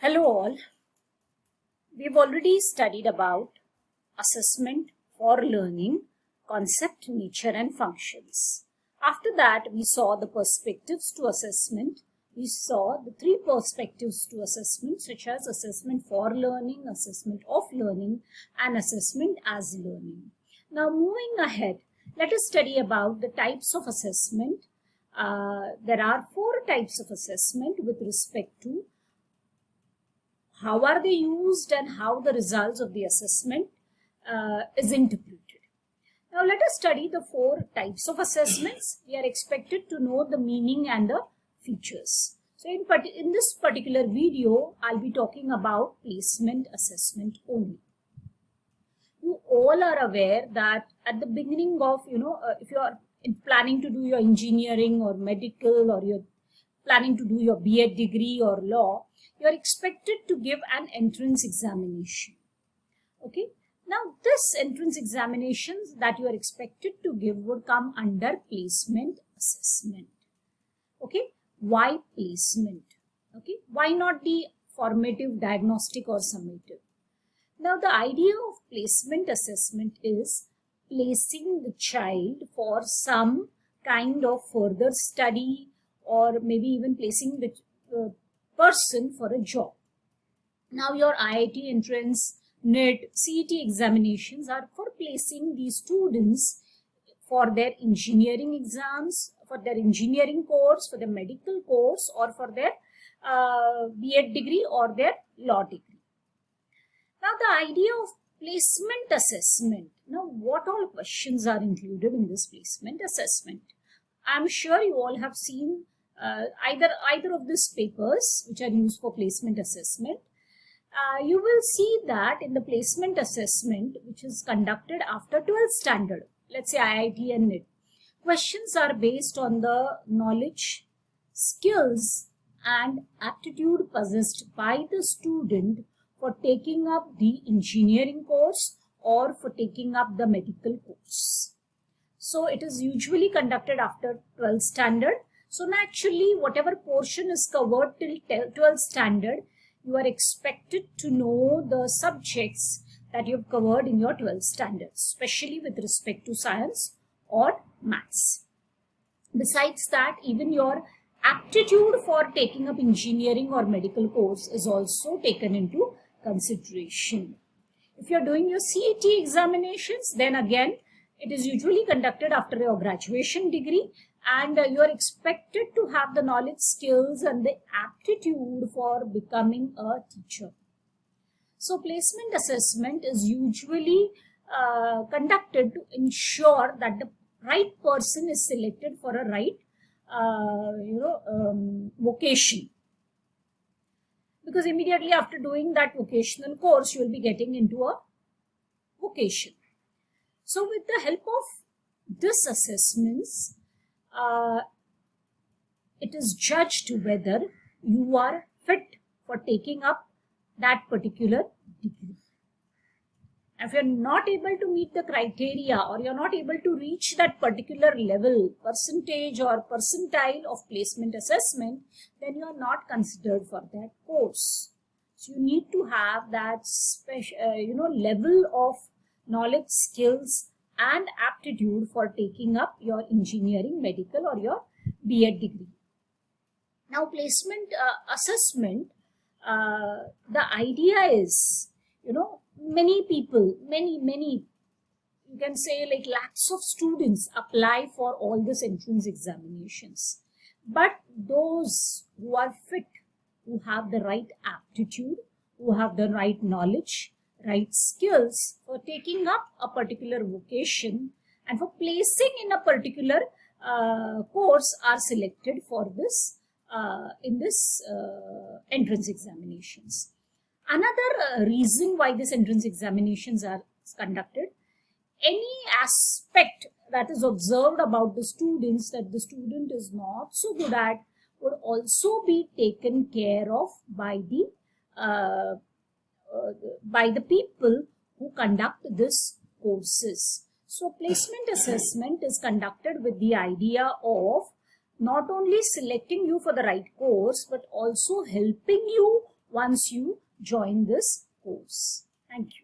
Hello all. We've already studied about assessment for learning, concept, nature and functions. After that, we saw the perspectives to assessment. We saw the three perspectives to assessment, such as assessment for learning, assessment of learning and assessment as learning. Now moving ahead, let us study about the types of assessment. There are four types of assessment with respect to how are they used and how the results of the assessment is interpreted. Now let us study the four types of assessments. We are expected to know the meaning and the features. So in this particular video, I'll be talking about placement assessment only. You all are aware that at the beginning of, if you are planning to do your engineering or medical, or you're planning to do your B.Ed degree or law, you are expected to give an entrance examination. Okay. Now, this entrance examinations that you are expected to give would come under placement assessment. Okay. Why placement? Okay. Why not the formative, diagnostic or summative? Now, the idea of placement assessment is placing the child for some kind of further study, or maybe even placing the person for a job. Now your IIT entrance, NET, CET examinations are for placing these students for their engineering exams, for their engineering course, for their medical course, or for their B.Ed degree or their law degree. Now the idea of placement assessment. Now what all questions are included in this placement assessment? I'm sure you all have seen either of these papers which are used for placement assessment. You will see that in the placement assessment, which is conducted after 12th standard, let's say IIT and NET, questions are based on the knowledge, skills and aptitude possessed by the student for taking up the engineering course or for taking up the medical course. So it is usually conducted after 12th standard. So naturally, whatever portion is covered till 12th standard, you are expected to know the subjects that you have covered in your 12th standard, especially with respect to science or maths. Besides that, even your aptitude for taking up engineering or medical course is also taken into consideration. If you are doing your CET examinations, then again, it is usually conducted after your graduation degree, and you are expected to have the knowledge, skills and the aptitude for becoming a teacher. So placement assessment is usually conducted to ensure that the right person is selected for a right vocation. Because immediately after doing that vocational course, you will be getting into a vocation. So with the help of this assessments, it is judged whether you are fit for taking up that particular degree. If you are not able to meet the criteria, or you are not able to reach that particular level, percentage or percentile of placement assessment, then you are not considered for that course. So you need to have that special, level of knowledge, skills and aptitude for taking up your engineering, medical or your B.Ed degree. Now placement assessment, the idea is, many people, many, you can say like lakhs of students apply for all these entrance examinations. But those who are fit, who have the right aptitude, who have the right knowledge, right skills for taking up a particular vocation and for placing in a particular course are selected for this in this entrance examinations. Another reason why these entrance examinations are conducted, any aspect that is observed about the students that the student is not so good at would also be taken care of by the people who conduct these courses. So placement assessment is conducted with the idea of not only selecting you for the right course, but also helping you once you join this course. Thank you.